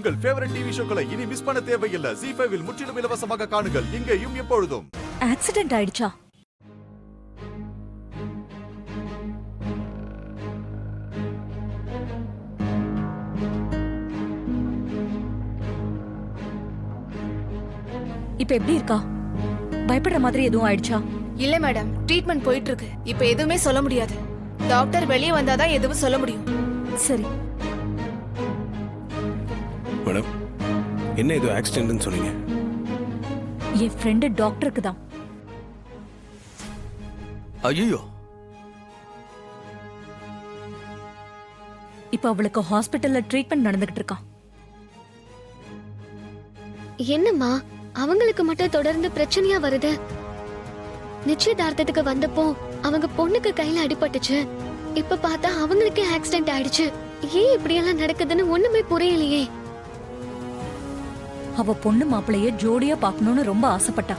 உங்கள் favourite TV ஷோக்களை இனி miss பண்ண தேவையில்லை. ZEE5 இல் முற்றிலும் இலவசமாக காணுங்கள், இங்கேயும் எப்பொழுதும். ஆக்சிடென்ட் ஆயிடுச்சா? இப்ப எப்படி இருக்கா? பயப்படுற மாதிரி எதுவும் ஆயிடுச்சா? இல்ல மேடம், ட்ரீட்மெண்ட் போயிட்டு இருக்கு. இப்ப எதுவுமே சொல்ல முடியாது. டாக்டர் வெளியே வந்தாதான் எதுவும் சொல்ல முடியும். சரி மேடம், என்ன இது ஆக்சிடென்ட்னு சொன்னீங்க? என் ஃப்ரெண்டு டாக்டருக்கு தான். ஐயோ, இப்ப அவளுக்கு ஹாஸ்பிட்டல்ல ட்ரீட்மெண்ட் நடந்துகிட்டு இருக்கா. என்னம்மா அவங்களுக்கு மட்டும் தொடர்ந்து பிரச்சனையா வருது? நிச்சயதார்த்தத்துக்கு வந்தப்போ அவங்க பொண்ணுக்கு கையில அடிபட்டுச்சு. இப்ப பார்த்தா அவங்களுக்கே ஆக்சிடென்ட் ஆயிடுச்சு. ஏன் இப்படி எல்லாம் நடக்குதுன்னு ஒண்ணுமே புரியலையே. அவ பொண்ணு மாப்பிளைய ஜோடியா பாக்கணும்னு ரொம்ப ஆசைப்பட்டா.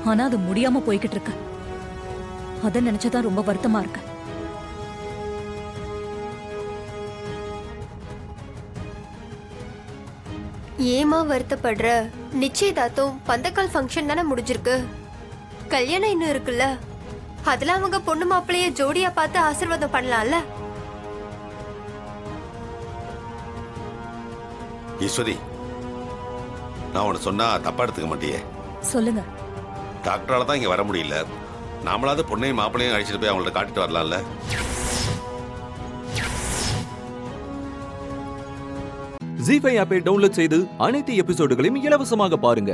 ஆனா அது முடியாம போய்கிட்டு இருக்கு. அத நினைச்சதான் ரொம்ப வருத்தமா இருக்கு. ஏமா வருத்தப்படுற? நிச்சயதார்த்தம் பந்தக்கால் ஃபங்க்ஷன் தானே முடிஞ்சிருக்கு. கல்யாணம் இன்னும் இருக்குல்ல. அதுல அவங்க பொண்ணு மாப்பிளைய ஜோடியா பார்த்து ஆசீர்வாதம் பண்ணலாம்ல. ஈஸ்வரி, நான் உன்னை சொன்னா தப்பா எடுத்துக்க மாட்டியே? சொல்லுங்க. டாக்டரால தான் இங்க வர முடியல. நாமளாவது பொண்ணையும் மாப்பிளையும் அழைச்சிட்டு போய் அவங்கள்ட்ட காட்டிட்டு வரலாம்ல. ZEE5 ஆப்பை டவுன்லோட் செய்து அனைத்து எபிசோடுகளையும் இலவசமாக பாருங்க.